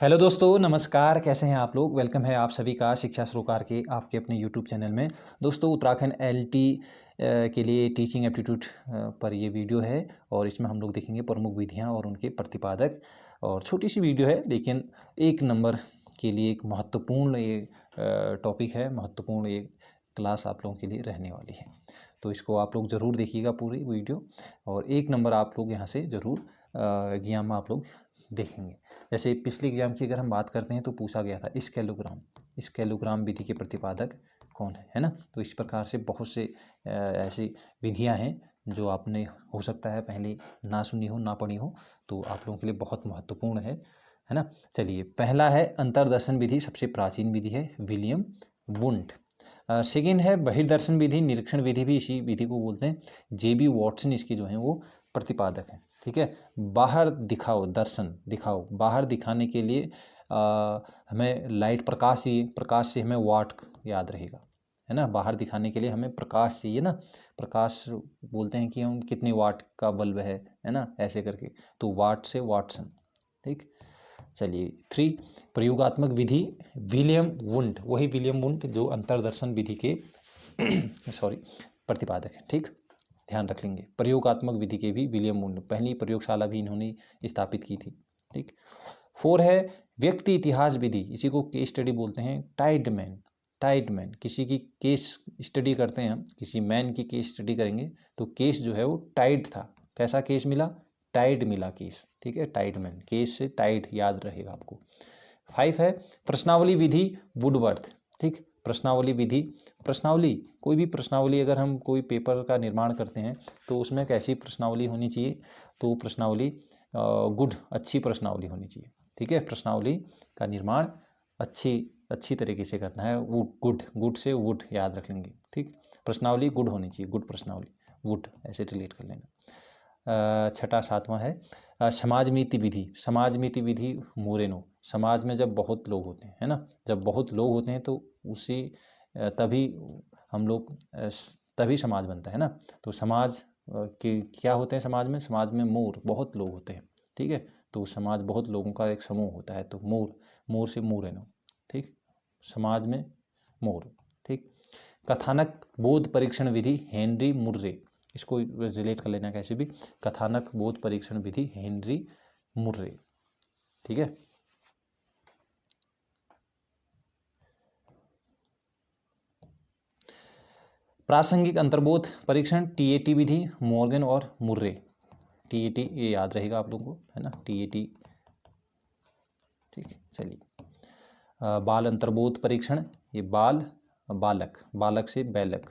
Hello दोस्तों, नमस्कार। कैसे हैं आप लोग। वेलकम है आप सभी का शिक्षा सरोकार के आपके अपने यूट्यूब चैनल में। दोस्तों, उत्तराखंड एलटी के लिए टीचिंग एप्टीट्यूड पर ये वीडियो है और इसमें हम लोग देखेंगे प्रमुख विधियां और उनके प्रतिपादक। और छोटी सी वीडियो है लेकिन एक नंबर के लिए एक महत्वपूर्ण ये टॉपिक है, महत्वपूर्ण ये क्लास आप लोगों के लिए रहने वाली है। तो इसको आप लोग ज़रूर देखिएगा पूरी वीडियो और एक नंबर आप लोग यहाँ से ज़रूर एग्जाम आप लोग देखेंगे। जैसे पिछले एग्जाम की अगर हम बात करते हैं तो पूछा गया था स्केलोग्राम विधि के प्रतिपादक कौन है ना। तो इस प्रकार से बहुत से ऐसी विधियां हैं जो आपने हो सकता है पहले ना सुनी हो ना पढ़ी हो, तो आप लोगों के लिए बहुत महत्वपूर्ण है ना। चलिए, पहला है अंतर्दर्शन विधि, सबसे प्राचीन विधि है, विलियम वुंड। सेकेंड है बहिर्दर्शन विधि, निरीक्षण विधि भी इसी विधि को बोलते हैं, जेबी वॉटसन इसकी जो है वो प्रतिपादक है। ठीक है, बाहर दिखाओ, दर्शन दिखाओ, बाहर दिखाने के लिए हमें लाइट प्रकाश चाहिए, प्रकाश से हमें वाट याद रहेगा, है ना। बाहर दिखाने के लिए हमें प्रकाश चाहिए ना, प्रकाश बोलते हैं कि हम कितने वाट का बल्ब है ना, ऐसे करके, तो वाट से वाटसन। ठीक, चलिए। 3 प्रयोगात्मक विधि, विलियम वुंड, वही विलियम वुंड जो अंतर्दर्शन विधि के सॉरी प्रतिपादक है। ठीक, ध्यान रख लेंगे, प्रयोगात्मक विधि के भी विलियम वुंड, पहली प्रयोगशाला भी इन्होंने स्थापित की थी। ठीक। 4 है व्यक्ति इतिहास विधि, इसी को केस स्टडी बोलते हैं, टाइडमैन, किसी की केस स्टडी करते हैं हम, किसी मैन की केस स्टडी करेंगे तो केस जो है वो टाइड था। कैसा केस मिला? टाइड मिला केस। ठीक है, टाइडमैन, केस से टाइड याद रहेगा आपको। 5 है प्रश्नावली विधि, वुडवर्थ। ठीक, प्रश्नावली विधि, प्रश्नावली, कोई भी प्रश्नावली अगर हम कोई पेपर का निर्माण करते हैं तो उसमें कैसी प्रश्नावली होनी चाहिए? तो प्रश्नावली गुड, अच्छी प्रश्नावली होनी चाहिए। ठीक है, प्रश्नावली का निर्माण अच्छी तरीके से करना है। वो गुड से वुड याद रख लेंगे। ठीक, प्रश्नावली गुड होनी चाहिए, गुड प्रश्नावली, वुड ऐसे रिलेट कर लेना। छठा 7वां है समाजमिति विधि, समाजमिति विधि मोरेनो। समाज में जब बहुत लोग होते हैं, है ना, जब बहुत लोग होते हैं तो उसी तभी हम लोग तभी समाज बनता है ना। तो समाज के क्या होते हैं समाज में मोर, बहुत लोग होते हैं। ठीक है, तो समाज बहुत लोगों का एक समूह होता है, तो मोर से मोरेनो। ठीक, समाज में मोर। ठीक, कथानक बोध परीक्षण विधि, हेनरी मुर्रे, इसको रिलेट कर लेना कैसे भी, कथानक बोध परीक्षण विधि, हेनरी मुर्रे। ठीक है, प्रासंगिक अंतर्बोध परीक्षण, टीएटी विधि, मॉर्गन और मुर्रे। टीएटी ये याद रहेगा आप लोगों को, है ना, टीएटी। ठीक है, चलिए। बाल अंतर्बोध परीक्षण, ये बालक से बैलक,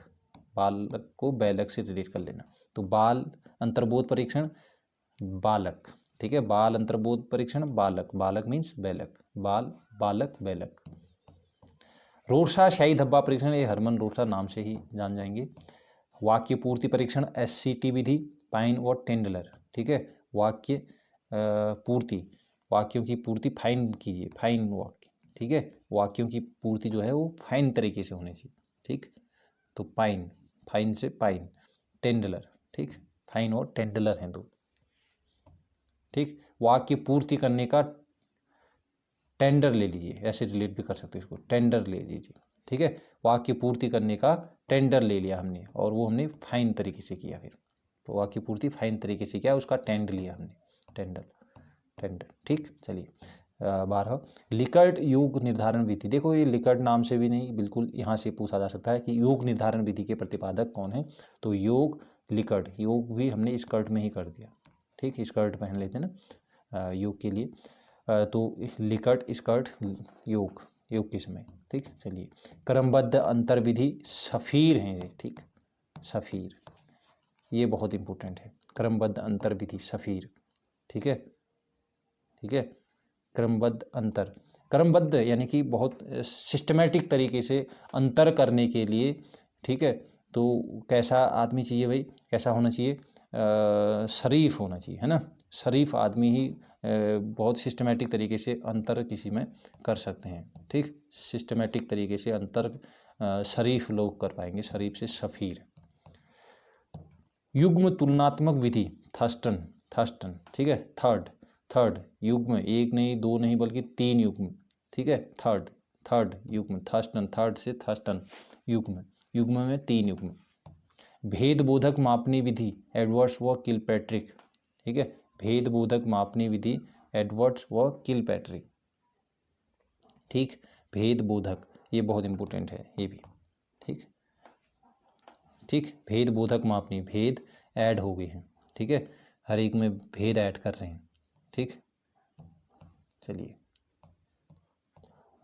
बालक को बैलक से रिलेट कर लेना, तो बाल अंतर्बोध परीक्षण बालक। ठीक है, बाल अंतर्बोध परीक्षण बालक मीन्स बैलक, बालक बैलक। रोरसा शाही धब्बा परीक्षण, ये हरमन रोरसा नाम से ही जान जाएंगे। वाक्य पूर्ति परीक्षण, एससीटी विधि, पाइन और टेंडलर। ठीक है, वाक्य पूर्ति, वाक्यों की पूर्ति फाइन कीजिए, फाइन वाक्य। ठीक है, वाक्यों की पूर्ति जो है वो फाइन तरीके से होनी चाहिए। ठीक, तो फाइन से पाइन, टेंडलर। ठीक, फाइन और टेंडलर हैं दो। ठीक, वाक्य पूर्ति करने का टेंडर ले लीजिए, ऐसे रिलेट भी कर सकते हो इसको, टेंडर ले लीजिए। ठीक है, वाक्य पूर्ति करने का टेंडर ले लिया हमने और वो हमने फाइन तरीके से किया, फिर तो वाक्य पूर्ति फाइन तरीके से किया, उसका टेंड लिया हमने, टेंडर। ठीक, चलिए। 12 लिकर्ट योग निर्धारण विधि, देखो ये लिकर्ट नाम से भी नहीं, बिल्कुल यहाँ से पूछा जा सकता है कि योग निर्धारण विधि के प्रतिपादक कौन है, तो योग लिकर्ट, योग भी हमने स्कर्ट में ही कर दिया। ठीक, स्कर्ट पहन लेते हैं ना योग के लिए, तो लिकर्ट स्कर्ट योग के समय। ठीक, चलिए। क्रमबद्ध अंतर विधि, सफ़ीर हैं ये। ठीक, सफ़ीर, ये बहुत इंपॉर्टेंट है, क्रमबद्ध अंतर विधि, सफ़ीर। ठीक है, ठीक है, क्रमबद्ध यानी कि बहुत सिस्टमेटिक तरीके से अंतर करने के लिए। ठीक है, तो कैसा आदमी चाहिए भाई, कैसा होना चाहिए, शरीफ होना चाहिए, है ना, शरीफ आदमी ही बहुत सिस्टमेटिक तरीके से अंतर किसी में कर सकते हैं। ठीक, सिस्टमेटिक तरीके से अंतर शरीफ लोग कर पाएंगे, शरीफ से सफ़ीर। युग्म तुलनात्मक विधि, थर्स्टन। ठीक है, थर्ड युग्म, एक नहीं दो नहीं बल्कि 3 युग्म, ठीक है। थर्ड युग्म, थर्स्टन, थर्ड से थर्स्टन, युग्म, युग्म में 3 युग्म। भेद बोधक मापनी विधि एडवर्ड्स व किलपैट्रिक, ठीक है। भेद बोधक मापनी विधि एडवर्ड्स व किलपैट्रिक, ठीक। भेद बोधक, ये बहुत इंपॉर्टेंट है ये भी, ठीक ठीक। भेद बोधक मापनी, भेद ऐड हो गए हैं, ठीक है, हर एक में भेद ऐड कर रहे हैं, ठीक। चलिए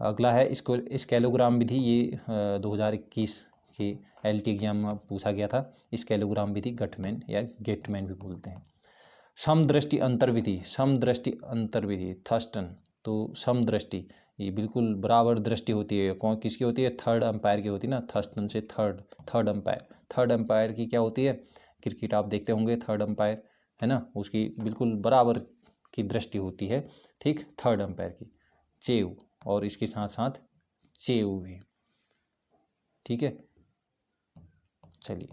अगला है इसको स्केलोग्राम विधि, ये 2021 के LT एग्जाम में पूछा गया था। स्केलोग्राम विधि गटमैन या गेटमैन भी बोलते हैं। समदृष्टि अंतर विधि, समदृष्टि अंतर विधि थर्स्टन, तो समदृष्टि ये बिल्कुल बराबर दृष्टि होती है, कौन किसकी होती है, थर्ड अंपायर की होती है ना, थर्स्टन से थर्ड अंपायर, थर्ड अंपायर की क्या होती है, क्रिकेट आप देखते होंगे, थर्ड अंपायर है ना, उसकी बिल्कुल बराबर की दृष्टि होती है, ठीक, थर्ड अंपायर की। चेव, और इसके साथ साथ चेव भी, ठीक है। चलिए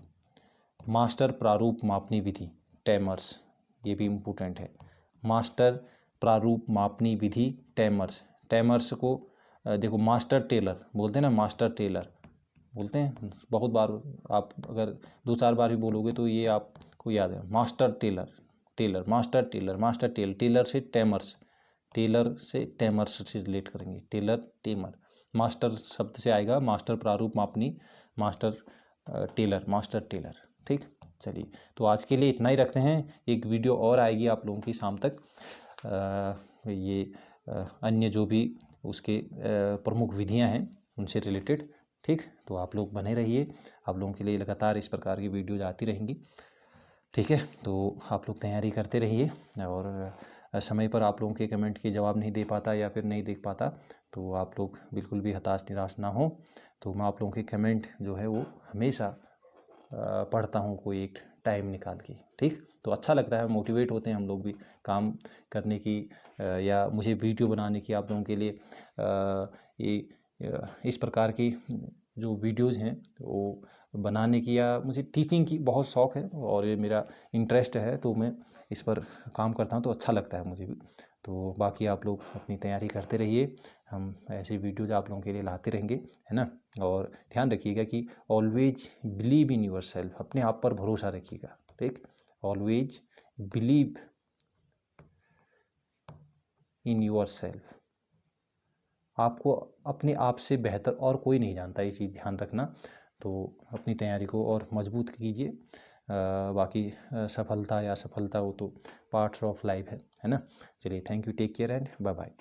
मास्टर प्रारूप मापनी विधि टेमर्स, ये भी इम्पोर्टेंट है। मास्टर प्रारूप मापनी विधि टेमर्स, टेमर्स को देखो मास्टर टेलर बोलते हैं ना, मास्टर टेलर बोलते हैं, बहुत बार आप अगर 2-4 बार भी बोलोगे तो ये आपको याद है। Master tailor, tailor master tailor, master tailor, tailor से टेमर्स, टेलर से टेमर्स से रिलेट करेंगे, टेलर टेमर, मास्टर शब्द से आएगा मास्टर प्रारूप मापनी, मास्टर टेलर, मास्टर टेलर, ठीक। चलिए तो आज के लिए इतना ही रखते हैं, एक वीडियो और आएगी आप लोगों की शाम तक, ये अन्य जो भी उसके प्रमुख विधियां हैं उनसे रिलेटेड, ठीक। तो आप लोग बने रहिए, आप लोगों के लिए लगातार इस प्रकार की वीडियोज आती रहेंगी, ठीक है। तो आप लोग तैयारी करते रहिए, और समय पर आप लोगों के कमेंट के जवाब नहीं दे पाता या फिर नहीं देख पाता तो आप लोग बिल्कुल भी हताश निराश ना हो। तो मैं आप लोगों के कमेंट जो है वो हमेशा पढ़ता हूँ, कोई एक टाइम निकाल के, ठीक। तो अच्छा लगता है, मोटिवेट होते हैं हम लोग भी काम करने की, या मुझे वीडियो बनाने की आप लोगों के लिए, इस प्रकार की जो वीडियोज़ हैं वो बनाने की, या मुझे टीचिंग की बहुत शौक़ है और ये मेरा इंटरेस्ट है, तो मैं इस पर काम करता हूँ तो अच्छा लगता है मुझे भी। तो बाकी आप लोग अपनी तैयारी करते रहिए, हम ऐसी वीडियोज आप लोगों के लिए लाते रहेंगे, है ना। और ध्यान रखिएगा कि always believe in your self, अपने आप पर भरोसा रखिएगा, ठीक। Always believe in your self, आपको अपने आप से बेहतर और कोई नहीं जानता, ये चीज़ ध्यान रखना। तो अपनी तैयारी को और मजबूत कीजिए, बाकी सफलता या असफलता वो तो पार्ट्स ऑफ लाइफ है ना। चलिए thank you, take care and bye bye.